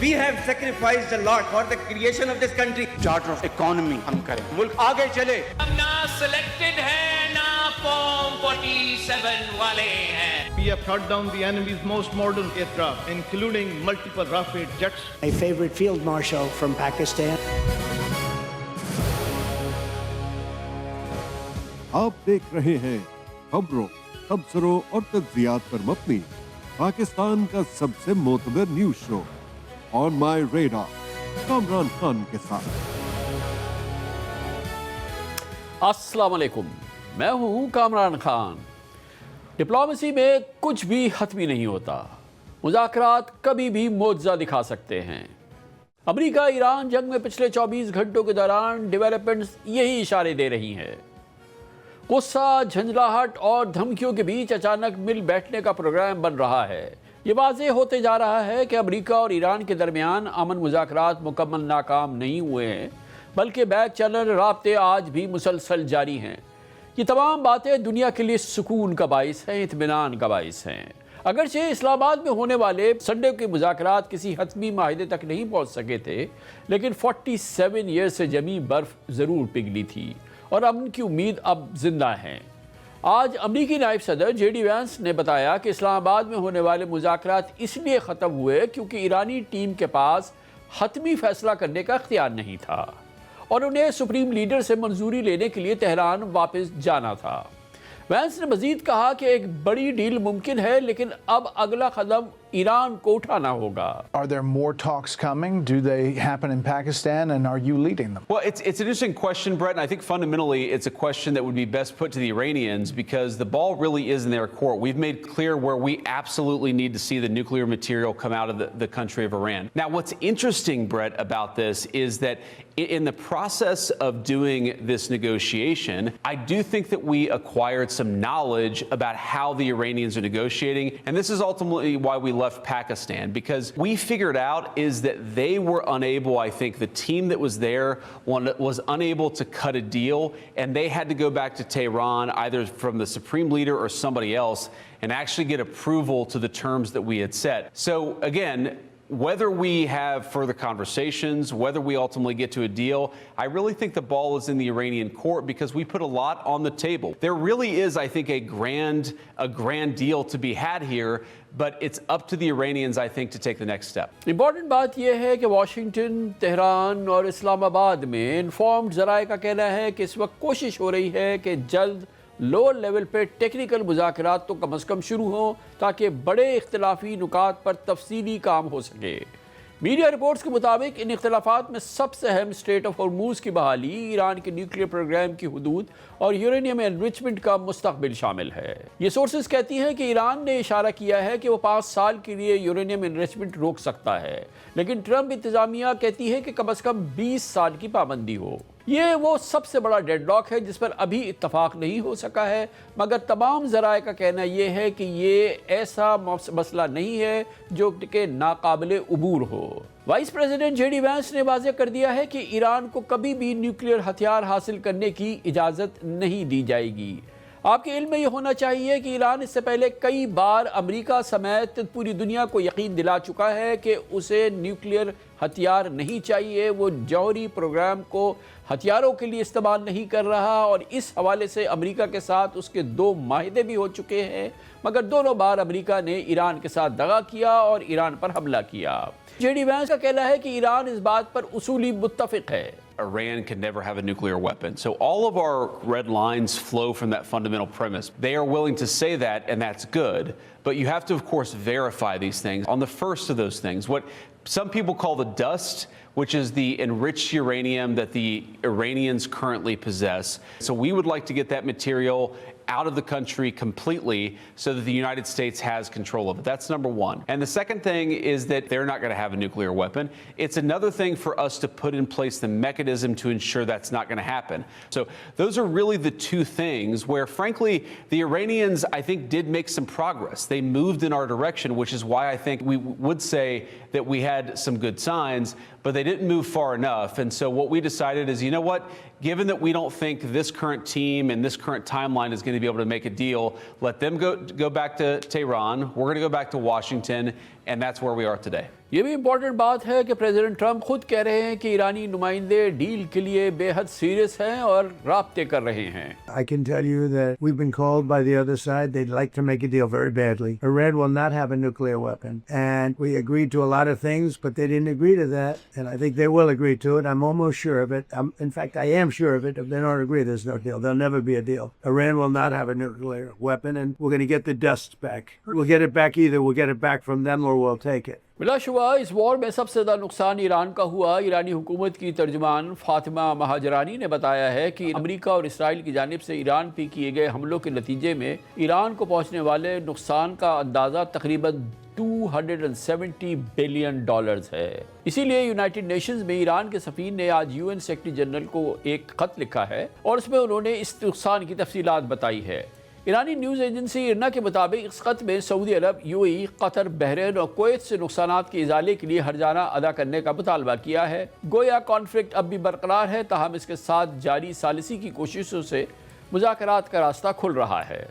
We have sacrificed a lot for the creation of this country. Charter of economy ہم کریں, ملک آگے چلے. ہم نہ سلیکٹڈ ہیں نہ فارم 47 والے ہیں. We have shot down the enemy's most modern aircraft, including multiple Rafale jets. My favorite field marshal from Pakistan. آپ دیکھ رہے ہیں خبروں، تبصروں اور تجزیات پر مبنی پاکستان کا سب سے معتبر نیوز شو آن مائی ریڈار کامران خان کے ساتھ. السلام علیکم، میں ہوں کامران خان. ڈپلومیسی میں کچھ بھی حتمی نہیں ہوتا. مذاکرات کبھی بھی معجزہ دکھا سکتے ہیں. امریکہ ایران جنگ میں پچھلے 24 گھنٹوں کے دوران ڈیولپمنٹس یہی اشارے دے رہی ہیں. غصہ، جھنجھلاہٹ اور دھمکیوں کے بیچ اچانک مل بیٹھنے کا پروگرام بن رہا ہے. یہ واضح ہوتے جا رہا ہے کہ امریکہ اور ایران کے درمیان امن مذاکرات مکمل ناکام نہیں ہوئے ہیں، بلکہ بیک چینل رابطے آج بھی مسلسل جاری ہیں. یہ تمام باتیں دنیا کے لیے سکون کا باعث ہیں، اطمینان کا باعث ہیں. اگرچہ اسلام آباد میں ہونے والے سنڈے کے مذاکرات کسی حتمی معاہدے تک نہیں پہنچ سکے تھے، لیکن 47 ایئر سے جمی برف ضرور پگھلی تھی اور امن کی امید اب زندہ ہے. آج امریکی نائب صدر جے ڈی وینس نے بتایا کہ اسلام آباد میں ہونے والے مذاکرات اس لیے ختم ہوئے کیونکہ ایرانی ٹیم کے پاس حتمی فیصلہ کرنے کا اختیار نہیں تھا اور انہیں سپریم لیڈر سے منظوری لینے کے لیے تہران واپس جانا تھا. وینس نے مزید کہا کہ ایک بڑی ڈیل ممکن ہے، لیکن اب اگلا قدم ایران کو اٹھانا ہوگا. Are there more talks coming? Do they happen in Pakistan, and are you leading them? Well, it's an interesting question, Brett, and I think fundamentally it's a question that would be best put to the Iranians because the ball really is in their court. We've made clear where we absolutely need to see the nuclear material come out of the country of Iran. Now, what's interesting, Brett, about this is that in the process of doing this negotiation, I do think that we acquired some knowledge about how the Iranians are negotiating, and this is ultimately why we left Pakistan, because we figured out is that they were unable, I think the team that was there was unable to cut a deal, and they had to go back to Tehran either from the supreme leader or somebody else and actually get approval to the terms that we had set. So again, whether we have further conversations, whether we ultimately get to a deal, I really think the ball is in the Iranian court because we put a lot on the table. There really is, I think, a grand deal to be had here, but it's up to the Iranians, I think, to take the next step. Important بات یہ ہے کہ Washington, Tehran اور اسلام آباد میں informed ذرائع کا کہنا ہے کہ اس وقت کوشش ہو رہی ہے کہ جلد لوور لیول پہ ٹیکنیکل مذاکرات تو کم از کم شروع ہوں تاکہ بڑے اختلافی نکات پر تفصیلی کام ہو سکے. میڈیا رپورٹس کے مطابق ان اختلافات میں سب سے اہم اسٹریٹ آف ہرموز کی بحالی، ایران کے نیوکلیئر پروگرام کی حدود اور یورینیم انریچمنٹ کا مستقبل شامل ہے. یہ سورسز کہتی ہیں کہ ایران نے اشارہ کیا ہے کہ وہ 5 سال کے لیے یورینیم انریچمنٹ روک سکتا ہے، لیکن ٹرمپ انتظامیہ کہتی ہے کہ کم از کم 20 سال کی پابندی ہو. یہ وہ سب سے بڑا ڈیڈ لاک ہے جس پر ابھی اتفاق نہیں ہو سکا ہے، مگر تمام ذرائع کا کہنا یہ ہے کہ یہ ایسا مسئلہ نہیں ہے جو کہ ناقابل عبور ہو. Vice president J D Vance نے واضح کر دیا ہے کہ ایران کو کبھی بھی نیوکلیئر ہتھیار حاصل کرنے کی اجازت نہیں دی جائے گی. آپ کے علم میں یہ ہونا چاہیے کہ ایران اس سے پہلے کئی بار امریکہ سمیت پوری دنیا کو یقین دلا چکا ہے کہ اسے نیوکلیئر ہتھیار نہیں چاہیے. وہ جوہری پروگرام کو ہتھیاروں کے لیے استعمال نہیں کر رہا، اور اس حوالے سے امریکہ کے ساتھ اس کے 2 معاہدے بھی ہو چکے ہیں، مگر دونوں بار امریکہ نے ایران کے ساتھ دغا کیا اور ایران پر حملہ کیا. جے ڈی وینس کا کہنا ہے کہ ایران اس بات پر اصولی متفق ہے. Iran can never have a nuclear weapon. So all of our red lines flow from that fundamental premise. They are willing to say that, and that's good. But you have to, of course, verify these things. On the first of those things, what some people call the dust, which is the enriched uranium that the Iranians currently possess. So we would like to get that material out of the country completely so that the United States has control of it. That's number one. And the second thing is that they're not going to have a nuclear weapon. It's another thing for us to put in place the mechanism to ensure that's not going to happen. So those are really the two things where, frankly, the Iranians, I think, did make some progress. They moved in our direction, which is why I think we would say that we had some good signs, but they didn't move far enough. And so what we decided is, you know what? Given that we don't think this current team and this current timeline is going to be able to make a deal, let them go back to Tehran. We're going to go back to Washington, and that's where we are today. یہ بھی important بات ہے کہ president Trump خود کہہ رہے ہیں کہ ایرانی نمائندے ڈیل کے لیے بے حد سیریس ہیں اور رابطے کر رہے ہیں. I can tell you that we've been called by the other side. They'd like to make a deal very badly. Iran will not have a nuclear weapon. And we agreed to a lot of things, but they didn't agree to that. And I think they will agree to it. I'm almost sure of it. In fact, I am sure of it. If they don't agree, there's no deal. There'll never be a deal. Iran will not have a nuclear weapon, and we're going to get the dust back. We'll get it back either. We'll get it back from them or we'll take it. بلا شبہ اس وار میں سب سے زیادہ نقصان ایران کا ہوا. ایرانی حکومت کی ترجمان فاطمہ مہاجرانی نے بتایا ہے کہ امریکہ اور اسرائیل کی جانب سے ایران پہ کیے گئے حملوں کے نتیجے میں ایران کو پہنچنے والے نقصان کا اندازہ تقریباً $270 بلین ہے. اسی لیے یونائٹڈ نیشنز میں ایران کے سفیر نے آج UN سیکرٹری جنرل کو ایک خط لکھا ہے اور اس میں انہوں نے اس نقصان کی تفصیلات بتائی ہے. ایرانی نیوز ایجنسی ایرنا کے مطابق اس خط میں سعودی عرب، UAE، قطر، بحرین اور کویت سے نقصانات کے ازالے کے لیے ہرجانہ ادا کرنے کا مطالبہ کیا ہے. گویا کانفلکٹ اب بھی برقرار ہے، تاہم اس کے ساتھ جاری ثالثی کی کوششوں سے مذاکرات کا راستہ کھل رہا ہے.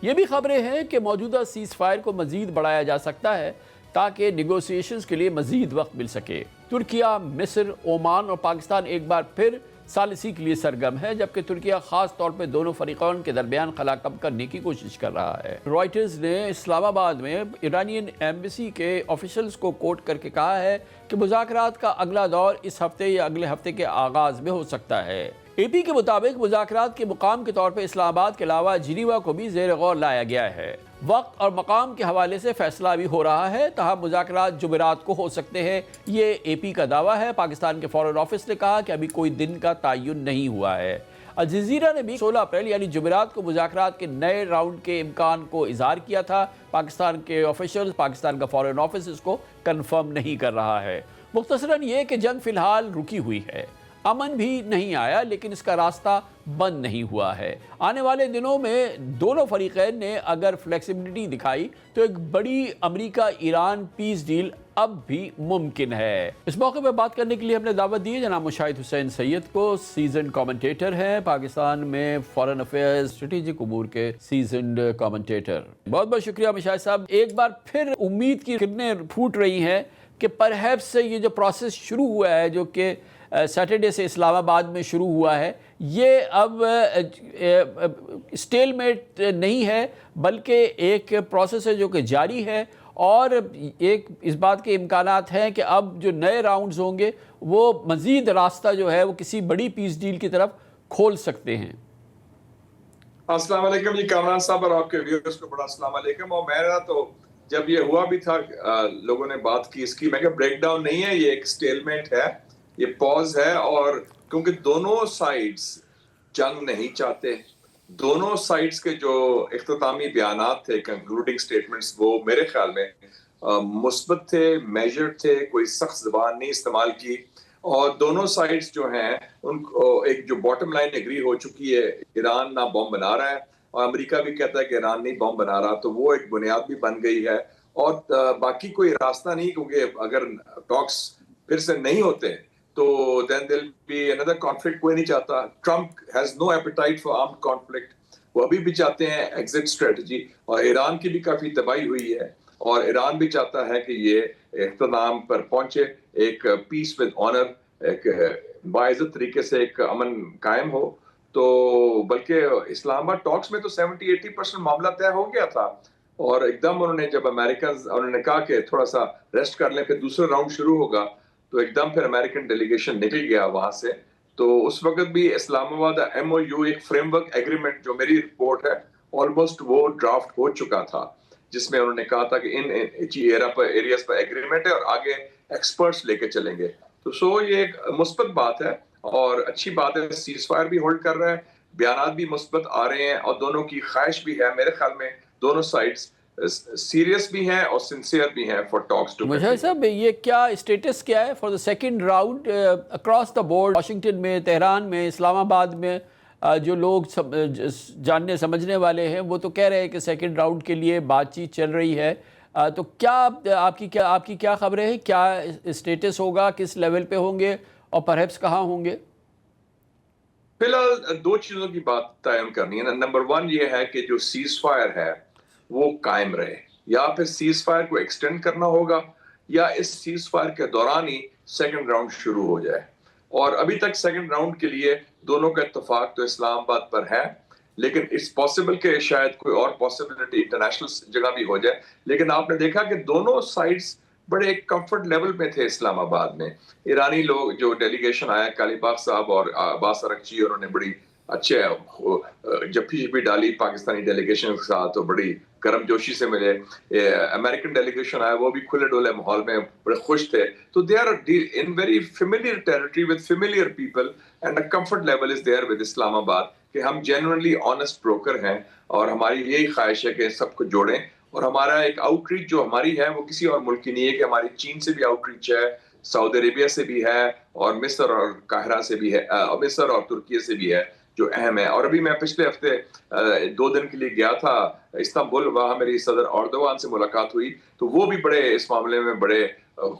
یہ بھی خبریں ہیں کہ موجودہ سیز فائر کو مزید بڑھایا جا سکتا ہے تاکہ نیگوسیشنز کے لیے مزید وقت مل سکے. ترکیہ، مصر، عمان اور پاکستان ایک بار پھر ثالثی کے لیے سرگرم ہے، جبکہ ترکیہ خاص طور پہ دونوں فریقین کے درمیان خلا کم کرنے کی کوشش کر رہا ہے. رائٹرز نے اسلام آباد میں ایرانین ایمبیسی کے آفیشلز کو کوٹ کر کے کہا ہے کہ مذاکرات کا اگلا دور اس ہفتے یا اگلے ہفتے کے آغاز میں ہو سکتا ہے. AP کے مطابق مذاکرات کے مقام کے طور پہ اسلام آباد کے علاوہ جنیوا کو بھی زیر غور لایا گیا ہے. وقت اور مقام کے حوالے سے فیصلہ بھی ہو رہا ہے، تاہم مذاکرات جمعرات کو ہو سکتے ہیں، یہ AP کا دعویٰ ہے. پاکستان کے فارن آفس نے کہا کہ ابھی کوئی دن کا تعین نہیں ہوا ہے. الجزیرہ نے بھی 16 اپریل یعنی جمعرات کو مذاکرات کے نئے راؤنڈ کے امکان کو اظہار کیا تھا. پاکستان کے آفیشلز، پاکستان کا فارن آفس اس کو کنفرم نہیں کر رہا ہے. مختصراً یہ کہ جنگ فی الحال رکی ہوئی ہے، امن بھی نہیں آیا، لیکن اس کا راستہ بند نہیں ہوا ہے. آنے والے دنوں میں دونوں فریقین نے اگر فلیکسیبلٹی دکھائی تو ایک بڑی امریکہ ایران پیس ڈیل اب بھی ممکن ہے. اس موقع پہ بات کرنے کے لیے ہم نے دعوت دی ہے جناب مشاہد حسین سید کو. سیزنڈ کامنٹیٹر ہیں، پاکستان میں فارن افیئرز، اسٹریٹجک امور کے سیزنڈ کامنٹیٹر. بہت بہت شکریہ مشاہد صاحب. ایک بار پھر امید کی کرنیں پھوٹ رہی ہیں کہ پرہیپس سے یہ جو پروسیس شروع ہوا ہے، جو کہ سیٹرڈے سے اسلام آباد میں شروع ہوا ہے، یہ اب اسٹیل میٹ نہیں ہے بلکہ ایک پروسیس ہے جو کہ جاری ہے، اور ایک اس بات کے امکانات ہیں کہ اب جو نئے راؤنڈز ہوں گے وہ مزید راستہ جو ہے وہ کسی بڑی پیس ڈیل کی طرف کھول سکتے ہیں. السلام علیکم جی کامران صاحب اور آپ کے ویورز کو بڑا السلام علیکم. اور میرا تو جب یہ ہوا بھی تھا لوگوں نے بات کی اس کی، میں کہ بریک ڈاؤن نہیں ہے، یہ ایک سٹیل میٹ ہے، یہ پاز ہے. اور کیونکہ دونوں سائڈز جنگ نہیں چاہتے، دونوں سائڈز کے جو اختتامی بیانات تھے، کنکلوڈنگ سٹیٹمنٹس، وہ میرے خیال میں مثبت تھے، میجر تھے، کوئی سخت زبان نہیں استعمال کی. اور دونوں سائڈز جو ہیں ان کو ایک جو باٹم لائن اگری ہو چکی ہے، ایران نہ بم بنا رہا ہے اور امریکہ بھی کہتا ہے کہ ایران نہیں بم بنا رہا، تو وہ ایک بنیاد بھی بن گئی ہے. اور باقی کوئی راستہ نہیں، کیونکہ اگر ٹاکس پھر سے نہیں ہوتے تو then there'll be another conflict. کوئی نہیں چاہتا. Trump has no appetite for armed conflict. وہ ابھی بھی چاہتے ہیں exit strategy، اور ایران کی بھی کافی تباہی ہوئی ہے اور ایران بھی چاہتا ہے کہ یہ اختتام پر پہنچے، ایک peace with honor، ایک باعزت طریقے سے ایک امن قائم ہو. تو بلکہ اسلام آباد ٹاکس میں تو 70-80% معاملہ طے ہو گیا تھا، اور ایک دم انہوں نے جب امریکنز انہوں نے کہا کہ تھوڑا سا ریسٹ کر لیں پھر دوسرا راؤنڈ شروع ہوگا، تو ایک دم پھر امریکن ڈیلیگیشن نکل گیا وہاں سے. تو اس وقت بھی اسلام آباد MOU ایک فریم ورک ایگریمنٹ جو میری رپورٹ ہے آلموسٹ وہ ڈرافٹ ہو چکا تھا، جس میں انہوں نے کہا تھا کہ ان ایریاز پر ایگریمنٹ ہے اور آگے ایکسپرٹس لے کے چلیں گے. تو یہ ایک مثبت بات ہے اور اچھی بات ہے. سیز فائر بھی ہولڈ کر رہا ہے، بیانات بھی مثبت آ رہے ہیں، اور دونوں کی خواہش بھی ہے. میرے خیال میں دونوں سائڈز سیریس بھی ہیں اور سنسیئر بھی ہیں فار ٹاکس ٹو. مشاہد صاحب، یہ کیا اسٹیٹس کیا ہے for the second round across the board? Washington میں، تہران میں، اسلام آباد میں جو لوگ جاننے سمجھنے والے ہیں وہ تو کہہ رہے ہیں کہ سیکنڈ راؤنڈ کے لیے بات چیت چل رہی ہے. تو کیا آپ کی کیا خبریں ہیں؟ کیا اسٹیٹس ہوگا؟ کس لیول پہ ہوں گے اور پرہیپس کہاں ہوں گے؟ فی الحال دو چیزوں کی بات تعین کرنی ہے. نمبر 1 یہ ہے کہ جو سیز فائر ہے وہ قائم رہے، یا پھر سیز فائر کو ایکسٹینڈ کرنا ہوگا، یا اس سیز فائر کے دوران ہی سیکنڈ راؤنڈ شروع ہو جائے. اور ابھی تک سیکنڈ راؤنڈ کے لیے دونوں کا اتفاق تو اسلام آباد پر ہے, لیکن اٹس پاسبل کہ شاید کوئی اور پاسبلٹی انٹرنیشنل جگہ بھی ہو جائے. لیکن آپ نے دیکھا کہ دونوں سائڈز بڑے کمفرٹ لیول میں تھے اسلام آباد میں. ایرانی لوگ جو ڈیلیگیشن آیا, کالی باغ صاحب اور عباس ارغچی, انہوں نے بڑی اچھے جپی ڈالی پاکستانی ڈیلیگیشن کے ساتھ, تو بڑی گرم جوشی سے ملے. امریکن ڈیلیگیشن آیا, وہ بھی کھلے ڈولے ماحول میں بڑے خوش تھے. تو they are in very familiar territory with familiar people and comfort level is there with Islamabad کہ ہم جینوئنلی آنیسٹ بروکر ہیں, اور ہماری یہی خواہش ہے کہ سب کو جوڑیں. اور ہمارا ایک آؤٹ ریچ جو ہماری ہے وہ کسی اور ملک کی نہیں ہے, کہ ہماری چین سے بھی آؤٹ ریچ ہے, سعودی عربیہ سے بھی ہے, اور مصر اور قاہرہ سے بھی ہے, مصر اور ترکیہ سے بھی ہے جو اہم ہے. اور ابھی میں پچھلے ہفتے 2 دن کے لیے گیا تھا استنبول, وہاں میری صدر اردوغان سے ملاقات ہوئی, تو وہ بھی بڑے اس معاملے میں بڑے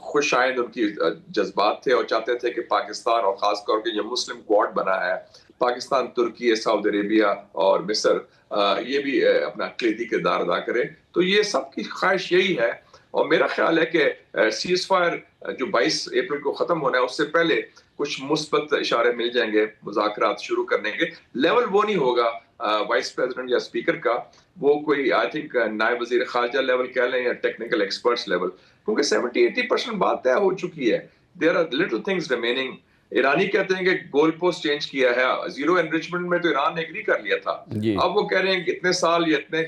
خوش آئند ان کی جذبات تھے, اور چاہتے تھے کہ پاکستان اور خاص طور پہ جو مسلم کوارڈ بنا ہے پاکستان, ترکیہ, سعودی عربیہ اور مصر, یہ بھی اپنا کلیدی کردار ادا کرے. تو یہ سب کی خواہش یہی ہے, اور میرا خیال ہے کہ سیز فائر جو 22 اپریل کو ختم ہونا ہے اس سے پہلے کچھ مثبت اشارے مل جائیں گے مذاکرات شروع کرنے کے. لیول وہ نہیں ہوگا وائس پریزیڈنٹ یا اسپیکر کا, وہ کوئی آئی تھنک نائب وزیر خارجہ لیول کہہ لیں یا ٹیکنیکل ایکسپرٹس لیول, کیونکہ 70-80% بات طے ہو چکی ہے. There are little things remaining. ایرانی کہتے ہیں کہ گول پوسٹ چینج کیا ہے, زیرو انریچمنٹ میں تو ایران نے ایگری کر لیا تھا, اب وہ کہہ رہے ہیں کہ اتنے سال یا اتنے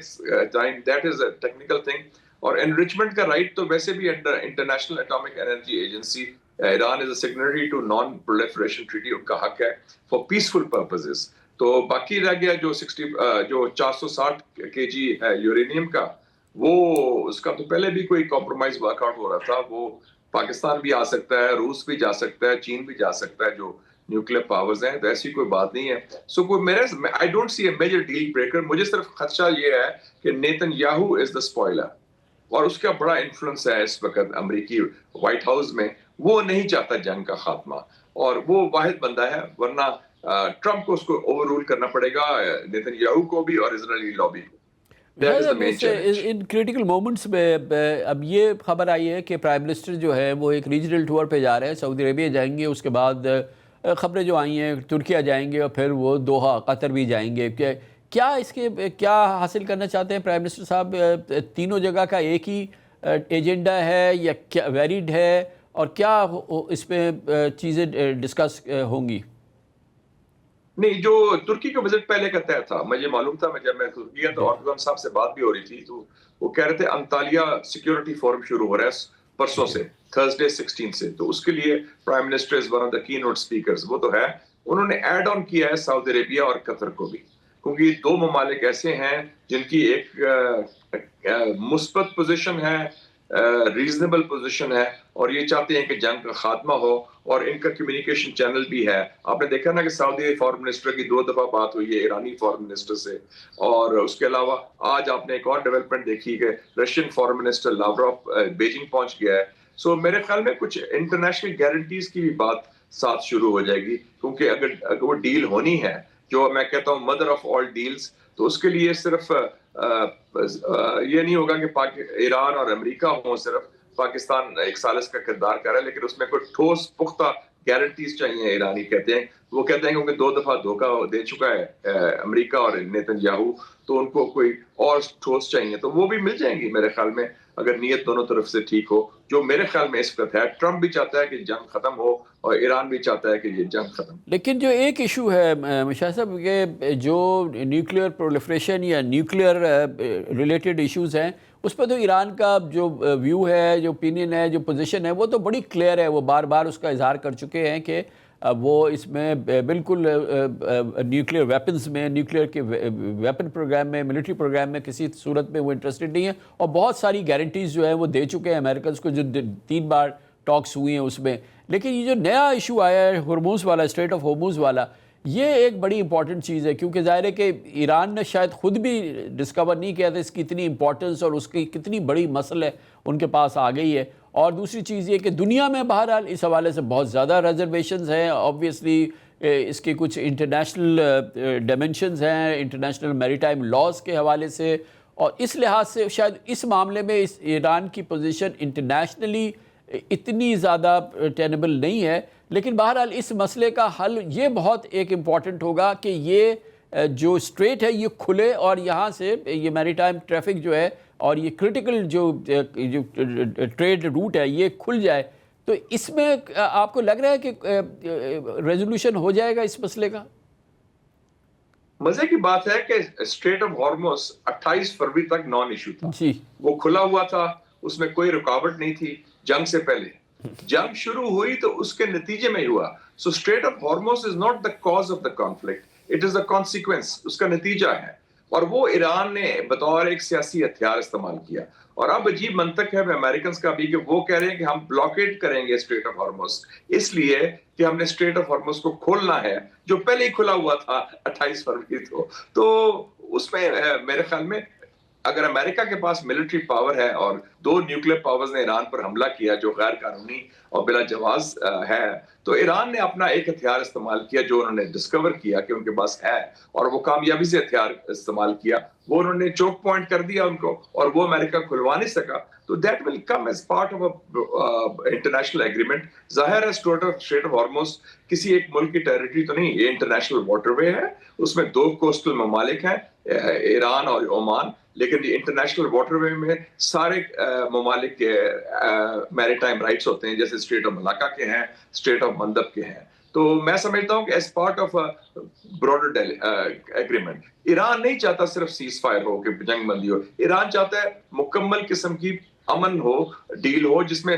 time, that is a technical thing. اور انریچمنٹ کا رائٹ تو ویسے بھی under International Atomic Energy Agency, Iran is a signatory to non proliferation treaty, ان کا حق ہے فار پیسفل پرپزز. تو باقی رہ گیا جو 460 kg ہے یورینیم کا, وہ اس کا تو پہلے بھی کوئی کمپرومائز ورک آؤٹ ہو رہا تھا. وہ پاکستان بھی آ سکتا ہے, روس بھی جا سکتا ہے, چین بھی جا سکتا ہے, جو نیوکلیر پاورز ہیں, تو ایسی کوئی بات نہیں ہے. سو کوئی I don't see a major deal breaker. مجھے صرف خدشہ یہ ہے کہ Netanyahu is the spoiler, اور اس کا بڑا انفلوئنس ہے اس وقت امریکی وائٹ ہاؤس میں. وہ نہیں چاہتا جنگ کا خاتمہ, اور وہ واحد بندہ ہے, ورنہ ٹرمپ کو اس کو اوور رول کرنا پڑے گا, نیتن یاہو کو بھی اور اسرائیلی لابی کو. ان کریٹیکل مومنٹس میں اب یہ خبر آئی ہے کہ پرائم منسٹر جو ہے وہ ایک ریجنل ٹور پہ جا رہے ہیں, سعودی عربیہ جائیں گے, اس کے بعد خبریں جو آئی ہیں ترکیہ جائیں گے, اور پھر وہ دوحہ قطر بھی جائیں گے. کیا اس کے کیا حاصل کرنا چاہتے ہیں پرائم منسٹر صاحب؟ تینوں جگہ کا ایک ہی ایجنڈا ہے یا کیا ویریڈ ہے, اور کیا اس میں چیزیں ڈسکس ہوں گی؟ نہیں, جو ترکی کا وزٹ پہلے کا طے تھا, مجھے معلوم تھا, جب میں ترکی گیا تو اردوغان صاحب سے بات بھی ہو رہی تھی, تو وہ کہہ رہے تھے انطالیہ سیکیورٹی فورم شروع ہو رہا ہے پرسوں سے, تھرسڈے 16 سے, تو اس کے لیے prime minister is one of the کی نوٹ اسپیکرز. وہ تو ہے, انہوں نے ایڈ آن کیا ہے سعودی عربیہ اور قطر کو بھی, کیونکہ یہ 2 ممالک ایسے ہیں جن کی ایک مثبت پوزیشن ہے, ریزنیبل پوزیشن ہے, اور یہ چاہتے ہیں کہ جنگ کا خاتمہ ہو, اور ان کا کمیونیکیشن چینل بھی ہے. آپ نے دیکھا نا کہ سعودی فارن منسٹر کی 2 دفعہ بات ہوئی ہے ایرانی فارن منسٹر سے, اور اس کے علاوہ آج آپ نے ایک اور ڈیولپمنٹ دیکھی کہ Russian foreign minister Lavrov Beijing پہنچ گیا ہے. سو میرے خیال میں کچھ انٹرنیشنل گارنٹیز کی بھی بات ساتھ شروع ہو جائے گی, کیونکہ اگر وہ ڈیل ہونی ہے, جو میں کہتا ہوں مدر آف آل ڈیلز, تو اس کے لیے صرف یہ نہیں ہوگا کہ ایران اور امریکہ ہوں صرف, پاکستان ایک ثالث کا کردار کر رہا ہے, لیکن اس میں کوئی ٹھوس پختہ گارنٹیز چاہیے. ایرانی کہتے ہیں, وہ کہتے ہیں کیونکہ 2 دفعہ دھوکہ دے چکا ہے امریکہ اور نیتن یاہو, تو ان کو کوئی اور ٹھوس چاہیے, تو وہ بھی مل جائیں گی میرے خیال میں, اگر نیت دونوں طرف سے ٹھیک ہو, جو میرے خیال میں اس وقت ہے. ٹرمپ بھی چاہتا ہے کہ جنگ ختم ہو, اور ایران بھی چاہتا ہے کہ یہ جنگ ختم. لیکن جو ایک ایشو ہے مشاہد صاحب, کہ جو نیوکلیئر پرولیفریشن یا نیوکلیئر ریلیٹڈ ایشوز ہیں, اس پہ تو ایران کا جو ویو ہے, جو اوپینین ہے, جو پوزیشن ہے, وہ تو بڑی کلیئر ہے. وہ بار بار اس کا اظہار کر چکے ہیں کہ وہ اس میں بالکل نیوکلیئر ویپنز میں, نیوکلیئر کے ویپن پروگرام میں, ملٹری پروگرام میں کسی صورت میں وہ انٹرسٹڈ نہیں ہیں, اور بہت ساری گارنٹیز جو ہیں وہ دے چکے ہیں امریکنز کو, جو 3 بار ٹاکس ہوئی ہیں اس میں. لیکن یہ جو نیا ایشو آیا ہے ہرموز والا, اسٹریٹ آف ہرموز والا, یہ ایک بڑی امپورٹنٹ چیز ہے, کیونکہ ظاہر ہے کہ ایران نے شاید خود بھی ڈسکور نہیں کیا تھا اس کی اتنی امپورٹنس, اور اس کی کتنی بڑی مسئلہ ان کے پاس آ گئی ہے. اور دوسری چیز یہ کہ دنیا میں بہرحال اس حوالے سے بہت زیادہ ریزرویشنز ہیں, آبویسلی اس کے کچھ انٹرنیشنل ڈائمنشنز ہیں, انٹرنیشنل میریٹائم لاز کے حوالے سے, اور اس لحاظ سے شاید اس معاملے میں اس ایران کی پوزیشن انٹرنیشنلی اتنی زیادہ ٹینیبل نہیں ہے. لیکن بہرحال اس مسئلے کا حل یہ بہت ایک امپورٹنٹ ہوگا کہ یہ جو اسٹریٹ ہے یہ کھلے اور یہاں سے یہ میری ٹائم ٹریفک جو ہے اور یہ کرٹیکل جو ٹریڈ روٹ ہے یہ کھل جائے. تو اس میں آپ کو لگ رہا ہے کہ ریزولوشن ہو جائے گا اس مسئلے کا؟ مزے کی بات ہے کہ اسٹریٹ آف ہارموز 28 فروری تک نان ایشو تھا. جی وہ کھلا ہوا تھا, اس میں کوئی رکاوٹ نہیں تھی جنگ سے پہلے. جنگ شروع ہوئی تو اس کے نتیجے میں ہوا. So Strait of Hormuz is not the cause of the conflict, it is the consequence, اس کا نتیجہ ہے. اور وہ ایران نے بطور ایک سیاسی ہتھیار استعمال کیا. اور اب عجیب منطق ہے امریکنز کا بھی کہ وہ کہہ رہے ہیں کہ ہم بلاکیڈ کریں گے اسٹریٹ آف ہارموز اس لیے کہ ہم نے اسٹریٹ آف ہارموز کو کھولنا ہے جو پہلے ہی کھلا ہوا تھا 28 فروری تو اس میں میرے خیال میں اگر امریکہ کے پاس ملٹری پاور ہے اور 2 نیوکلیر پاورز نے ایران پر حملہ کیا جو غیر قانونی اور بلا جواز ہے, تو ایران نے اپنا ایک ہتھیار استعمال کیا جو انہوں نے ڈسکور کیا کہ ان کے پاس ہے اور وہ کامیابی سے ہتھیار استعمال کیا. وہ انہوں نے چوک پوائنٹ کر دیا ان کو اور وہ امریکہ کھلوا نہیں سکا. تو that will come as part of international agreement. ظاہر ہے اسٹریٹ آف ہارموز کسی ایک ملک کی ٹیریٹری تو نہیں, یہ انٹرنیشنل واٹر وے ہے, اس میں 2 کوسٹل ممالک ہیں ایران اور عمان, لیکن انٹرنیشنل واٹر وے میں سارے ممالک کے میری ٹائم رائٹس ہوتے ہیں, جیسے اسٹریٹ آف ملاکا کے ہیں, اسٹریٹ آف مندب کے ہیں. تو میں سمجھتا ہوں کہ as part of broader agreement Iran نہیں چاہتا صرف سیز فائر ہو کہ جنگ بندی ہو. ایران چاہتا ہے مکمل قسم کی امن ہو, ڈیل ہو جس میں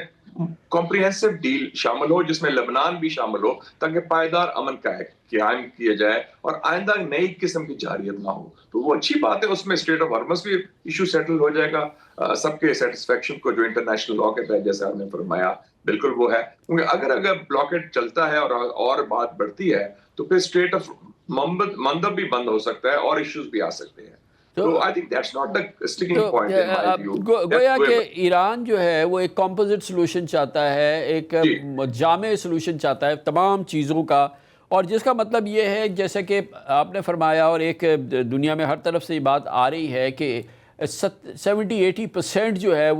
کمپریہنسو ڈیل شامل ہو, جس میں لبنان بھی شامل ہو, تاکہ پائیدار امن کا قیام کیا جائے اور آئندہ نئی قسم کی جارحیت نہ ہو. تو وہ اچھی بات ہے, اس میں اسٹریٹ آف ہارموز بھی ایشو سیٹل ہو جائے گا سب کے سیٹسفیکشن کو, جو انٹرنیشنل لا کے تحت جیسے آپ نے فرمایا بالکل وہ ہے. کیونکہ اگر بلاکیڈ چلتا ہے اور بات بڑھتی ہے تو پھر اسٹریٹ آف مندب بھی بند ہو سکتا ہے اور ایشوز بھی آ سکتے ہیں. گویا کہ ایران جو ہے وہ ایک کمپوزٹ سلوشن چاہتا ہے, ایک جامع سلوشن چاہتا ہے تمام چیزوں کا, اور جس کا مطلب یہ ہے جیسے کہ آپ نے فرمایا اور ایک دنیا میں ہر طرف سے یہ بات آ رہی ہے کہ 70-80% جو ہے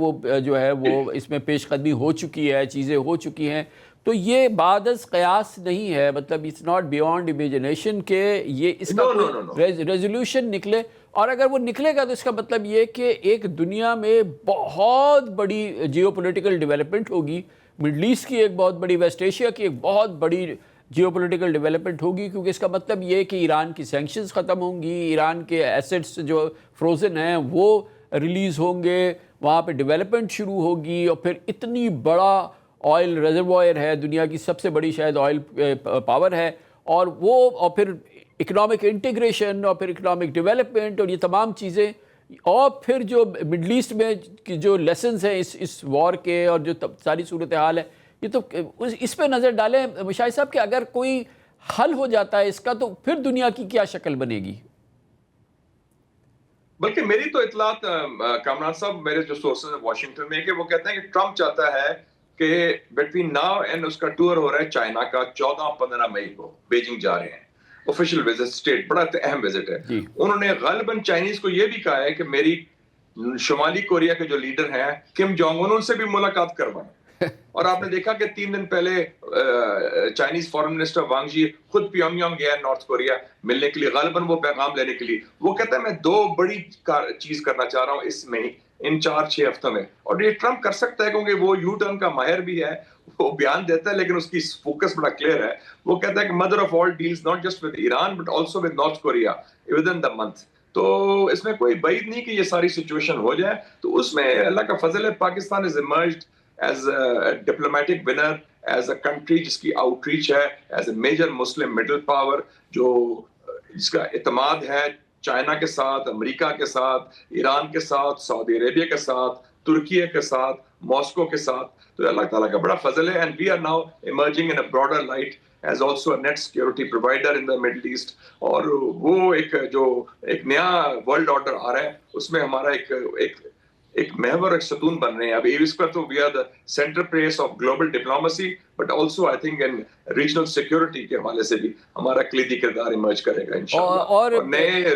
وہ اس میں پیش قدمی ہو چکی ہے, چیزیں ہو چکی ہیں. تو یہ بعد از قیاس نہیں ہے, مطلب اٹس ناٹ بیونڈ امیجنیشن کہ یہ اس کا ریزولوشن نکلے. اور اگر وہ نکلے گا تو اس کا مطلب یہ کہ ایک دنیا میں بہت بڑی جیو پولیٹیکل ڈیولپمنٹ ہوگی, مڈل ایسٹ کی ایک بہت بڑی, ویسٹ ایشیا کی ایک بہت بڑی جیو پولیٹیکل ڈیولپمنٹ ہوگی, کیونکہ اس کا مطلب یہ کہ ایران کی سینکشنز ختم ہوں گی, ایران کے ایسٹس جو فروزن ہیں وہ ریلیز ہوں گے, وہاں پہ ڈیولپمنٹ شروع ہوگی, اور پھر اتنی بڑا آئل ریزروائر ہے, دنیا کی سب سے بڑی شاید آئل پاور ہے, اور وہ اور پھر اکنامک انٹیگریشن اور پھر اکنامک ڈیولپمنٹ اور یہ تمام چیزیں, اور پھر جو مڈل ایسٹ میں جو لیسنز ہیں اس وار کے اور جو ساری صورتحال ہے, یہ تو اس پہ نظر ڈالیں مشاہد صاحب کہ اگر کوئی حل ہو جاتا ہے اس کا تو پھر دنیا کی کیا شکل بنے گی. بلکہ میری تو اطلاعات کامران صاحب, میرے جو سورسز ہیں واشنگٹن میں, کہ وہ کہتے ہیں کہ ٹرمپ چاہتا ہے کہ بٹوین ناؤ اینڈ اس کا ٹور ہو رہا ہے چائنا کا 14-15 مئی کو, بیجنگ جا رہے ہیں, آفیشیل وزٹ اسٹیٹ, بڑا اہم وزٹ ہے. انہوں نے غالباً چائنیز کو یہ بھی کہا ہے کہ میری شمالی کوریا کے جو لیڈر ہیں کم جونگ ان سے بھی ملاقات کروائیں. اور آپ نے دیکھا کہ 3 دن پہلے چائنیز فارن منسٹر وانگ جی خود پیونگ یانگ گیا نارتھ کوریا ملنے کے لیے, غالباً وہ پیغام لینے کے لیے. وہ کہتا ہے میں 2 بڑی چیز کرنا چاہ رہا ہوں اس میں ان 4-6 ہفتوں میں, اور یہ ٹرمپ کر سکتا ہے کیونکہ وہ یو ٹرن کا ماہر بھی ہے, وہ بیان دیتا ہے لیکن اس کی فوکس بڑا کلیئر ہے. وہ کہتا ہے کہ mother of all deals not just with Iran but also with north Korea with in the month. تو اس میں کوئی بعید نہیں کہ یہ ساری سچویشن ہو جائے. تو اس میں اللہ کا فضل ہے, Pakistan is emerged as a diplomatic winner, as a country جس کی آؤٹ ریچ ہے, as a major Muslim middle power جس کا اعتماد ہے چائنا کے ساتھ, امریکہ کے ساتھ, ایران کے ساتھ, سعودی عربیہ کے ساتھ, ترکیہ کے ساتھ, ماسکو کے ساتھ. تو اللہ تعالیٰ کا بڑا فضل ہے, and we are now emerging in a broader light as also a net security provider in the Middle East. اور وہ ایک نیا ورلڈ آرڈر آ رہا ہے, اس میں ہمارا ایک محور, ایک ستون بن رہے ہیں. اب اس پر تو we are the center place of global diplomacy, but also I think in regional security کے حوالے سے بھی ہمارا کلیدی کردار ایمرج کرے گا انشاءاللہ. اور نئے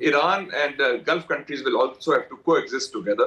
Iran and Gulf countries will also have to coexist together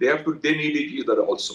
they need each other also.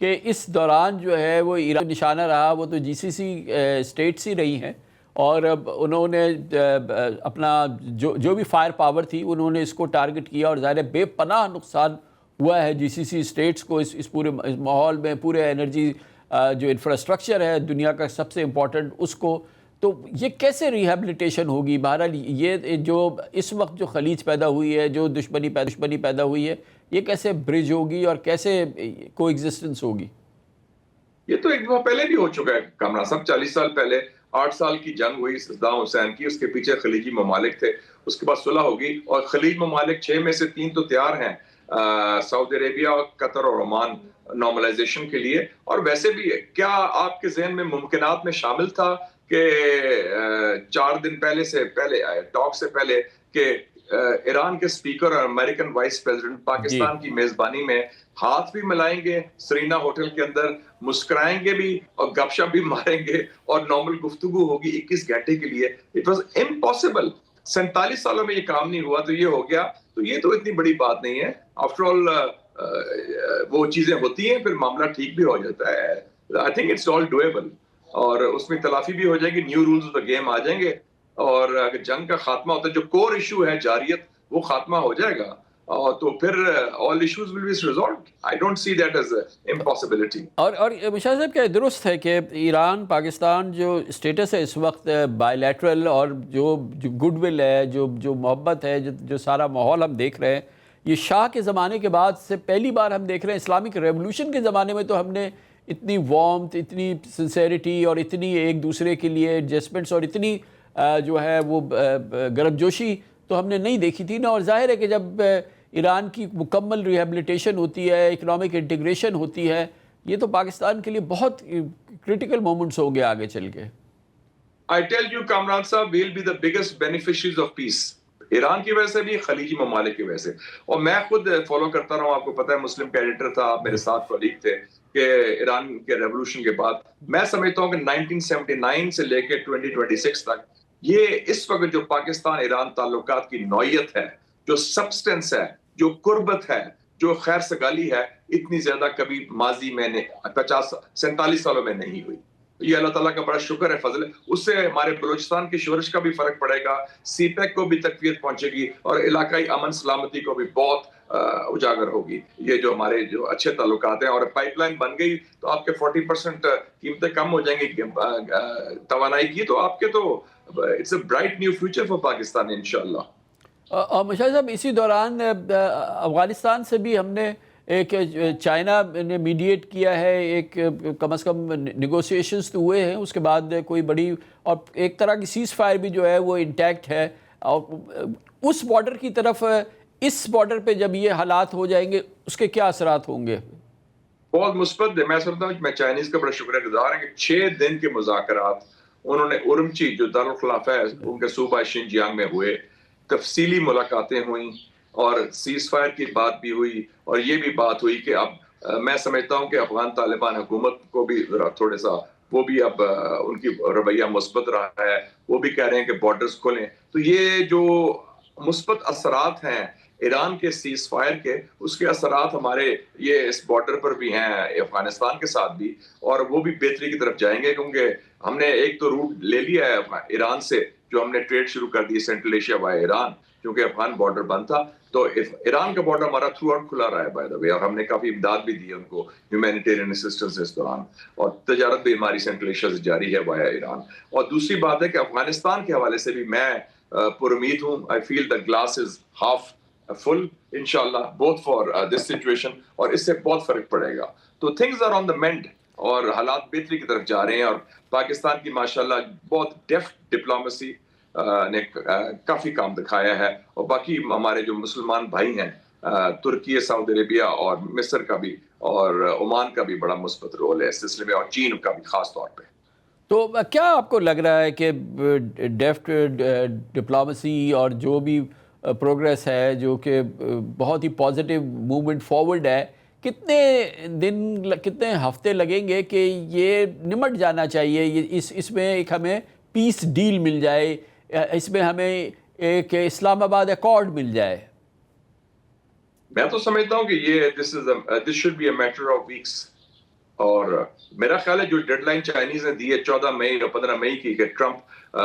کہ اس دوران جو ہے وہ ایران نشانہ رہا, وہ تو GCC اسٹیٹس ہی رہی ہیں, اور انہوں نے اپنا جو بھی فائر پاور تھی انہوں نے اس کو ٹارگٹ کیا, اور ظاہر بے پناہ نقصان ہوا ہے GCC اسٹیٹس کو اس پورے ماحول میں. پورے انرجی جو انفراسٹرکچر ہے دنیا کا سب سے امپورٹنٹ اس کو, تو یہ کیسے ریہیبلیٹیشن ہوگی؟ بہرحال یہ جو اس وقت جو خلیج پیدا ہوئی ہے, جو دشمنی پیدا ہوئی ہے, یہ کیسے برج ہوگی اور کیسے کو ایگزسٹنس ہوگی؟ یہ تو ایک دفعہ پہلے بھی ہو چکا ہے کامران صاحب. 40 سال پہلے 8 سال کی جنگ ہوئی صدام حسین کی, اس کے پیچھے خلیجی ممالک تھے, اس کے بعد صلح ہوگی, اور خلیج ممالک 6 میں سے 3 تو تیار ہیں, سعودی عربیہ, قطر اور عمان, نارملائزیشن کے لیے. اور ویسے بھی کیا آپ کے ذہن میں ممکنات میں شامل تھا کہ 4 دن پہلے ٹاک سے پہلے کہ ایران کے سپیکر اور امریکن وائس پریزیڈنٹ پاکستان کی میزبانی میں ہاتھ بھی ملائیں گے سرینا ہوٹل کے اندر, مسکرائیں گے بھی اور گپ شپ بھی ماریں گے, اور نارمل گفتگو ہوگی 21 گھنٹے کے لیے؟ It was impossible. 47 سالوں میں یہ کام نہیں ہوا, تو یہ ہو گیا, تو یہ تو اتنی بڑی بات نہیں ہے. آفٹر آل وہ چیزیں ہوتی ہیں, پھر معاملہ ٹھیک بھی ہو جاتا ہے. I think it's all doable, اور اس میں تلافی بھی ہو جائے گی, new rules of the game آ جائیں گے, اور اگر جنگ کا خاتمہ ہوتا ہے, جو کور ایشو ہے جاریت, وہ خاتمہ ہو جائے گا, اور تو پھر all issues will be resolved. I don't see that as an impossibility. اور مشاہد صاحب کیا درست ہے کہ ایران پاکستان جو اسٹیٹس ہے اس وقت بائی لیٹرل, اور جو گڈ ول ہے, جو محبت ہے, جو سارا ماحول ہم دیکھ رہے ہیں, یہ شاہ کے زمانے کے بعد سے پہلی بار ہم دیکھ رہے ہیں. اسلامک ریولوشن کے زمانے میں تو ہم نے اتنی وارمتھ, اتنی سنسیریٹی, اور اتنی ایک دوسرے کے لیے ایڈجسٹمنٹس, اور اتنی جو ہے وہ گرم جوشی تو ہم نے نہیں دیکھی تھی نا. اور ظاہر ہے کہ جب ایران کی مکمل ریہیبلیٹیشن ہوتی ہے, اکنامک انٹیگریشن ہوتی ہے, یہ تو پاکستان کے لیے بہت کرٹیکل مومنٹس ہو گئے آگے چل کے. I tell you, کامران صاحب, we'll be the biggest beneficiaries of peace. Iran کی وجہ سے بھی, خلیجی ممالک کی وجہ سے. اور میں خود فالو کرتا رہا ہوں, آپ کو پتہ ہے مسلم کا ایڈیٹر تھا, آپ میرے ساتھ کولیگ تھے, کہ ایران کے ریولوشن کے بعد میں سمجھتا ہوں کہ 1979 سے لے کے 2026 تک یہ اس وقت جو پاکستان ایران تعلقات کی نوعیت ہے, جو سبسٹنس ہے, جو قربت ہے, جو خیر سگالی ہے, اتنی زیادہ کبھی ماضی میں نے 47 سالوں میں نہیں ہوئی. یہ اللہ تعالیٰ کا بڑا شکر ہے, فضل ہے. اس سے ہمارے بلوچستان کی شورش کا بھی فرق پڑے گا, سی پیک کو بھی تقویت پہنچے گی, اور علاقائی امن سلامتی کو بھی بہت اجاگر ہوگی. یہ جو ہمارے جو اچھے تعلقات ہیں, اور پائپ لائن بن گئی تو آپ کے 40% قیمتیں کم ہو جائیں گی توانائی کی, تو آپ کے تو it's a bright new future for Pakistan انشاءاللہ. اور مشاہد صاحب اسی دوران افغانستان سے بھی ہم نے ایک, چائنا نے میڈیٹ کیا ہے, ایک کم از کم نیگوسیشنز تو ہوئے ہیں, اس کے بعد کوئی بڑی, اور ایک طرح کی سیز فائر بھی جو ہے وہ انٹیکٹ ہے. اور اس بارڈر کی طرف, اس بارڈر پہ جب یہ حالات ہو جائیں گے, اس کے کیا اثرات ہوں گے؟ بہت مثبت. میں سمجھتا ہوں میں چائنیز کا بڑا شکر گزار ہوں کہ 6 دن کے مذاکرات انہوں نے اورمچی جو دارالخلافہ ہے ان کے صوبہ شنجیانگ میں ہوئے, تفصیلی ملاقاتیں ہوئیں, اور سیز فائر کی بات بھی ہوئی, اور یہ بھی بات ہوئی کہ اب میں سمجھتا ہوں کہ افغان طالبان حکومت کو بھی تھوڑا سا, وہ بھی اب ان کی رویہ مثبت رہا ہے, وہ بھی کہہ رہے ہیں کہ بارڈرز کھولیں. تو یہ جو مثبت اثرات ہیں ایران کے سیز فائر کے, اس کے اثرات ہمارے یہ اس بارڈر پر بھی ہیں افغانستان کے ساتھ بھی, اور وہ بھی بہتری کی طرف جائیں گے, کیونکہ ہم نے ایک تو روٹ لے لیا ہے ایران سے, جو ہم نے ٹریڈ شروع کر the central Asia by Iran, کیونکہ افغان بارڈر بند تھا. تو ایران کا بارڈر ہمارا تھرو آؤٹ کھلا رہا ہے بائی دا وے, اور ہم نے کافی امداد بھی دی ان کو, ہیومینیٹیرین اسسٹنس اس دوران, اور تجارت بھی ہماری سینٹرل ایشیا سے جاری ہے بائی ایران. اور دوسری بات ہے کہ افغانستان کے حوالے سے بھی میں پر امید ہوں. آئی فیل the glass is half full انشاءاللہ, بوتھ فار دس سچویشن, اور اس سے بہت فرق پڑے گا. تو things are on the mend, اور حالات بہتری کی طرف جا رہے ہیں, اور پاکستان کی ماشاءاللہ بہت ڈیفٹ ڈپلومیسی نے کافی کام دکھایا ہے. اور باقی ہمارے جو مسلمان بھائی ہیں, ترکی, سعودی عربیہ اور مصر کا بھی, اور عمان کا بھی بڑا مثبت رول ہے اس سلسلے میں, اور چین کا بھی خاص طور پہ. تو کیا آپ کو لگ رہا ہے کہ ڈیفٹ ڈپلومیسی اور جو بھی پروگریس ہے, جو کہ بہت ہی پازیٹیو موومنٹ فارورڈ ہے, کتنے دن کتنے ہفتے لگیں گے کہ یہ نمٹ جانا چاہیے، اس میں ایک ہمیں پیس ڈیل مل جائے، اس میں ہمیں ایک اسلام آباد ایکارڈ مل جائے؟ میں تو سمجھتا ہوں کہ یہ this should be a matter of weeks. اور میرا خیال ہے جو ڈیڈ لائن چائنیز نے دی ہے 14 مئی اور 15 مئی کی کہ ٹرمپ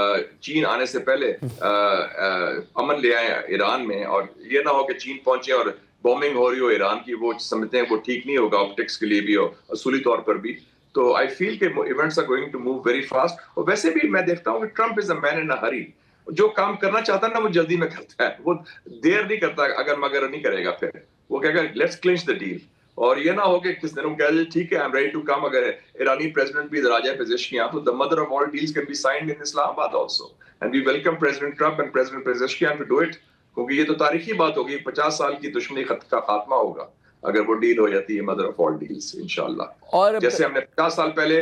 چین آنے سے پہلے امن لے آئے ایران میں، اور یہ نہ ہو کہ چین پہنچے اور بومنگ ہو رہی ہو ایران کی، وہ سمجھتے ہیں وہ ٹھیک نہیں ہوگا آپٹکس کے لیے بھی اور اصولی طور پر بھی. تو آئی فیل کہ events are going to move very fast. اور ویسے بھی میں دیکھتا ہوں کہ ٹرمپ از اے مین ان اے ہری. جو کام کرنا چاہتا ہے نا وہ جلدی میں کرتا ہے، وہ دیر نہیں کرتا، اگر مگر نہیں کرے گا پھر وہ کہے گا لیٹس کلنچ دا ڈیل. اور یہ نہ ہو کہ کس دن کہہ دیں ٹھیک ہے I am ready to come, اگر ایرانی پریزیڈنٹ بھی ادھر آ جائے پزیشکیان تو the mother of all deals can be signed in Islamabad also. And we welcome President Trump and President Pezeshkian to do it. کیونکہ یہ تو تاریخی بات ہوگی، 50 سال کی دشمنی خط کا خاتمہ ہوگا اگر وہ ڈیل ہو جاتی ہے مدر آف آل ڈیلز انشاءاللہ. اور جیسے ہم نے 50 سال پہلے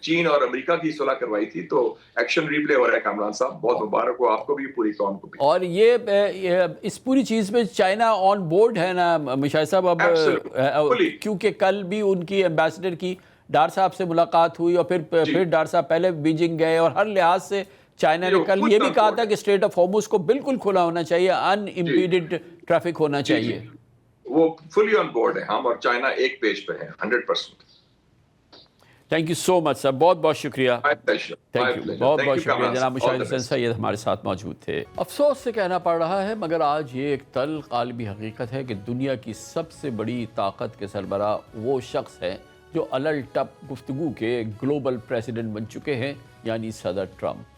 چین اور امریکہ کی صلح کروائی تھی، تو ایکشن ریپلے ہو رہا ہے کامران صاحب، بہت مبارک ہو آپ کو بھی، پوری قوم کو بھی. اور یہ اس پوری چیز میں چائنا آن بورڈ ہے نا مشاہد صاحب؟ اب کیونکہ کل بھی ان کی ایمبیسڈر کی ڈار صاحب سے ملاقات ہوئی، اور پھر ڈار صاحب پہلے بیجنگ گئے، اور ہر لحاظ سے چائنا نے کل یہ بھی کہا تھا کہ اسٹریٹ آف ہارمز کو بالکل کھلا ہونا چاہیے، ان امپیڈڈ ٹریفک ہونا چاہیے. وہ فلی آن بورڈ ہے، ہم اور چائنا ایک پیج پہ ہیں 100%. تھینک یو سو مچ سر، بہت بہت شکریہ. بہت بہت شکریہ جناب مشاہد حسین سید ہمارے ساتھ موجود تھے. افسوس سے کہنا پڑ رہا ہے مگر آج یہ ایک تلخ عالمی حقیقت ہے کہ دنیا کی سب سے بڑی طاقت کے سربراہ وہ شخص ہیں جو الل ٹپ گفتگو کے گلوبل پریزیڈنٹ بن چکے ہیں، یعنی صدر ٹرمپ.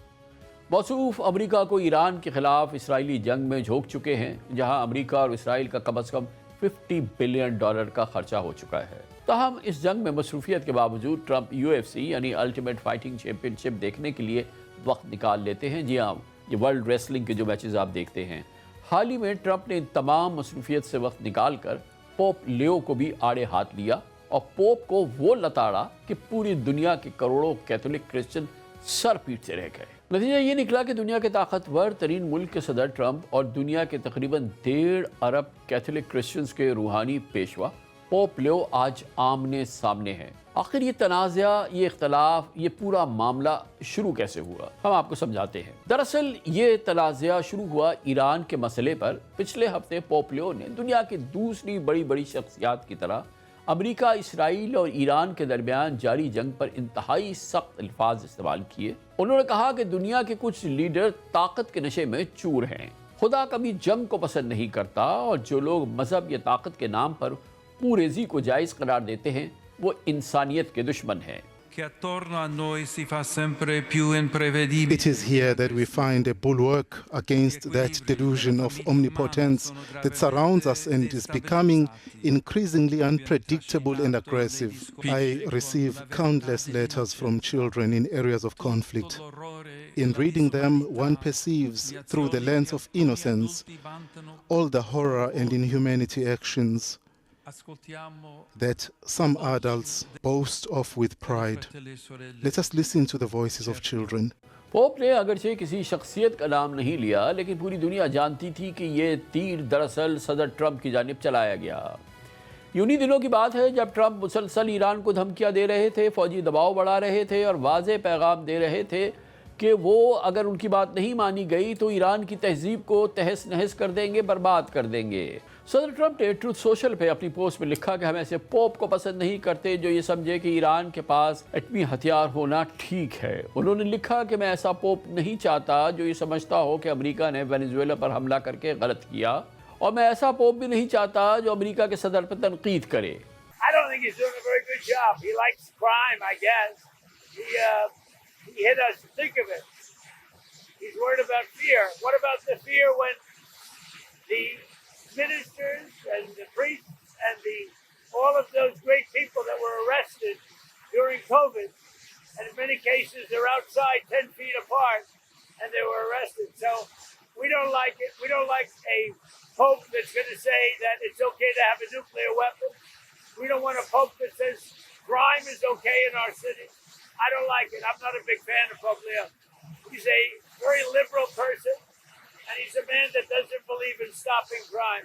موصوف امریکہ کو ایران کے خلاف اسرائیلی جنگ میں جھونک چکے ہیں، جہاں امریکہ اور اسرائیل کا کم از کم $50 بلین کا خرچہ ہو چکا ہے. تاہم اس جنگ میں مصروفیت کے باوجود ٹرمپ UFC یعنی الٹیمیٹ فائٹنگ چیمپئن شپ دیکھنے کے لیے وقت نکال لیتے ہیں. جی ہاں، یہ ورلڈ ریسلنگ کے جو میچز آپ دیکھتے ہیں. حال ہی میں ٹرمپ نے ان تمام مصروفیت سے وقت نکال کر پوپ لیو کو بھی آڑے ہاتھ لیا اور پوپ کو وہ لتاڑا کہ پوری دنیا کے کروڑوں کیتھولک کرسچن سر پیٹتے رہ گئے. نتیجہ یہ نکلا کہ دنیا کے طاقتور ترین ملک کے صدر ٹرمپ اور دنیا کے تقریباً 1.5 ارب کیتھولک کرسچنز کے روحانی پیشوا پوپ لیو آج آمنے سامنے ہیں. آخر یہ تنازع، یہ اختلاف، یہ پورا معاملہ شروع کیسے ہوا، ہم آپ کو سمجھاتے ہیں. دراصل یہ تنازع شروع ہوا ایران کے مسئلے پر. پچھلے ہفتے پوپ لیو نے دنیا کی دوسری بڑی شخصیات کی طرح امریکہ، اسرائیل اور ایران کے درمیان جاری جنگ پر انتہائی سخت الفاظ استعمال کیے. انہوں نے کہا کہ دنیا کے کچھ لیڈر طاقت کے نشے میں چور ہیں، خدا کبھی جنگ کو پسند نہیں کرتا، اور جو لوگ مذہب یا طاقت کے نام پر پوریزی کو جائز قرار دیتے ہیں وہ انسانیت کے دشمن ہیں. It is here that we find a bulwark against that delusion of omnipotence that surrounds us and is becoming increasingly unpredictable and aggressive. I receive countless letters from children in areas of conflict. In reading them, one perceives through the lens of innocence all the horror and inhumanity actions that some adults boast of with pride. Let us listen to the voices of children. Pope نے اگرچہ کسی شخصیت کا نام نہیں لیا، لیکن پوری دنیا جانتی تھی کہ یہ تیر دراصل صدر ٹرمپ کی جانب چلایا گیا. انہی دنوں کی بات ہے جب ٹرمپ مسلسل ایران کو دھمکیاں دے رہے تھے، فوجی دباؤ بڑھا رہے تھے اور واضح پیغام دے رہے تھے کہ وہ اگر ان کی بات نہیں مانی گئی تو ایران کی تہذیب کو تہس نہس کر دیں گے، برباد کر دیں گے. صدر ٹرمپ نے ٹروتھ سوشل پہ اپنی پوسٹ میں لکھا کہ ہم ایسے پوپ کو پسند نہیں کرتے جو یہ سمجھے کہ ایران کے پاس ایٹمی ہتھیار ہونا ٹھیک ہے. انہوں نے لکھا کہ میں ایسا پوپ نہیں چاہتا جو یہ سمجھتا ہو کہ امریکہ نے وینزویلا پر حملہ کر کے غلط کیا، اور میں ایسا پوپ بھی نہیں چاہتا جو امریکہ کے صدر پر تنقید کرے. I don't think he's doing a very good job. He likes crime, I guess. He hit us to think of it. He's worried about fear. What about the fear when the ministers and the priests and all of those great people that were arrested during COVID, and in many cases they're outside 10 feet apart and they were arrested. So we don't like it. We don't like a pope that's going to say that it's okay to have a nuclear weapon. We don't want a pope that says crime is okay in our city. I don't like it. I'm not a big fan of Pope Leo. He's a very liberal person, and he's a man that doesn't believe in stop stopping crime.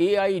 AI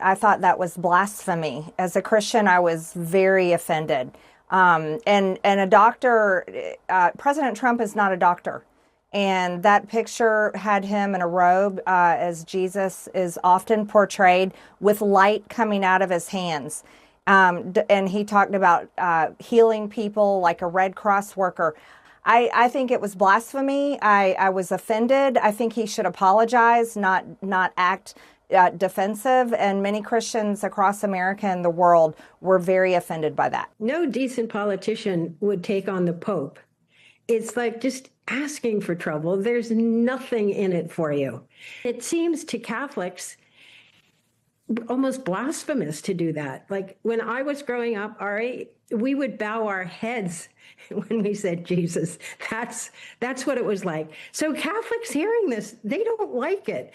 I thought that was blasphemy. As a Christian, I was very offended. And a doctor, President Trump is not a doctor. And that picture had him in a robe, as Jesus is often portrayed, with light coming out of his hands. And he talked about healing people like a Red Cross worker. I think it was blasphemy. I was offended. I think he should apologize, not act defensive. And many Christians across America and the world were very offended by that. No decent politician would take on the Pope. It's like just asking for trouble. There's nothing in it for you. It seems to Catholics almost blasphemous to do that. Like when I was growing up, Ari, we would bow our heads when we said Jesus. That's what it was like. So Catholics hearing this, they don't like it.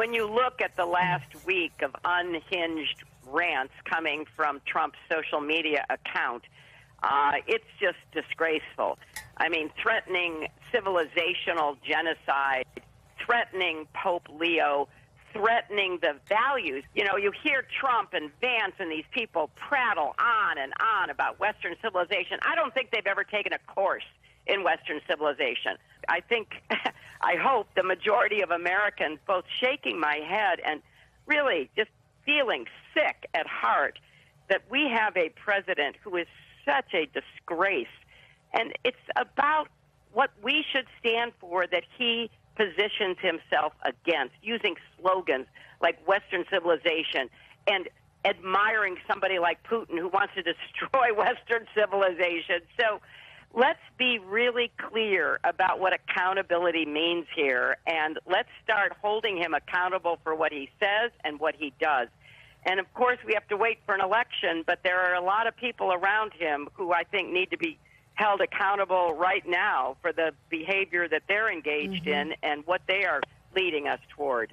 When you look at the last week of unhinged rants coming from Trump's social media account, it's just disgraceful. I mean, threatening civilizational genocide, threatening Pope Leo, threatening the values. You know, you hear Trump and Vance and these people prattle on and on about Western civilization. I don't think they've ever taken a course in Western civilization. I think, I hope the majority of Americans, both shaking my head and really just feeling sick at heart that we have a president who is such a disgrace. And it's about what we should stand for that he positions himself against, using slogans like Western civilization and admiring somebody like Putin who wants to destroy Western civilization. So let's be really clear about what accountability means here, and let's start holding him accountable for what he says and what he does. And of course, we have to wait for an election, but there are a lot of people around him who I think need to be held accountable right now for the behavior that they're engaged in and what they are leading us toward.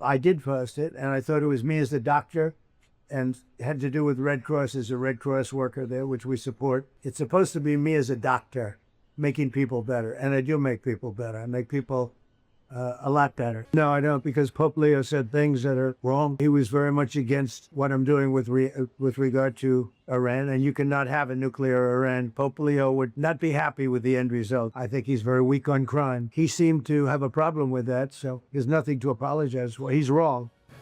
I did post it, and I thought it was me as a doctor, and it had to do with Red Cross as a Red Cross worker there, which we support. It's supposed to be me as a doctor making people better, and I do make people better. I make people a lot better. No, I don't, because Pope Leo said things that are wrong. He was very much against what I'm doing with regard to Iran, and you cannot have a nuclear Iran. Pope Leo would not be happy with the end result. I think he's very weak on crime. He seemed to have a problem with that, so there's nothing to apologize for. He's wrong.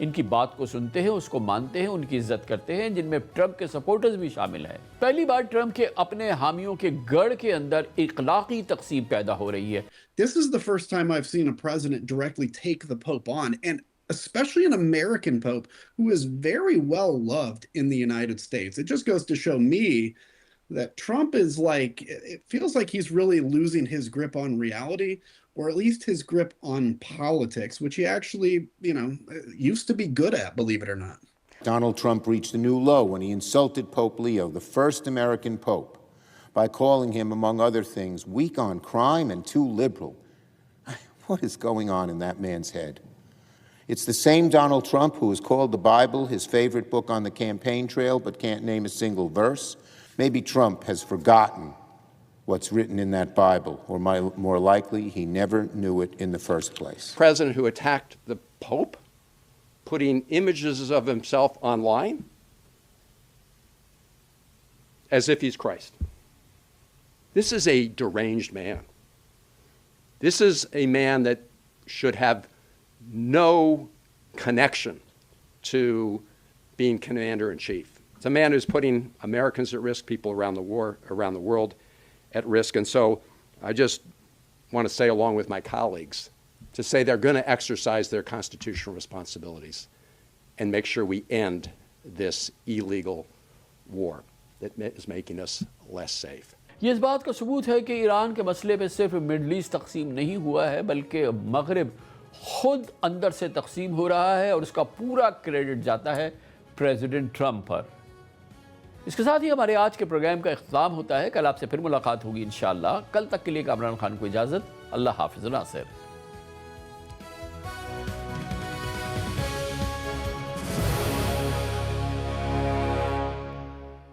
ان کی بات کو سنتے ہیں، اس کو مانتے ہیں، ان کی عزت کرتے ہیں، جن میں ٹرمپ کے سپورٹرز بھی شامل ہیں۔ پہلی بار ٹرمپ کے اپنے حامیوں کے گڑھ کے اندر اخلاقی تقسیم پیدا ہو رہی ہے۔ This is the first time I've seen a president directly take the Pope on, and especially an American Pope who is very well loved in the United States. It just goes to show me that Trump is like, it feels like he's really losing his grip on reality, or at least his grip on politics, which he actually, used to be good at, believe it or not. Donald Trump reached a new low when he insulted Pope Leo, the first American Pope, by calling him, among other things, weak on crime and too liberal. What is going on in that man's head? It's the same Donald Trump who has called the Bible his favorite book on the campaign trail but can't name a single verse. Maybe Trump has forgotten what's written in that Bible, or more likely, he never knew it in the first place. President who attacked the Pope, putting images of himself online as if he's Christ. This is a deranged man. This is a man that should have no connection to being commander-in-chief. It's a man who's putting Americans at risk, people around the world at risk. And so I just want to say, along with my colleagues, to say they're going to exercise their constitutional responsibilities and make sure we end this illegal war that is making us less safe. یہ اس بات کا ثبوت ہے کہ ایران کے مسئلے پہ صرف مڈل ایسٹ تقسیم نہیں ہوا ہے، بلکہ مغرب خود اندر سے تقسیم ہو رہا ہے، اور اس کا پورا کریڈٹ جاتا ہے پریزیڈنٹ ٹرمپ پر۔ اس کے ساتھ ہی ہمارے آج کے پروگرام کا اختتام ہوتا ہے۔ کل آپ سے پھر ملاقات ہوگی انشاءاللہ۔ کل تک کے لیے کامران خان کو اجازت۔ اللہ حافظ ناصر۔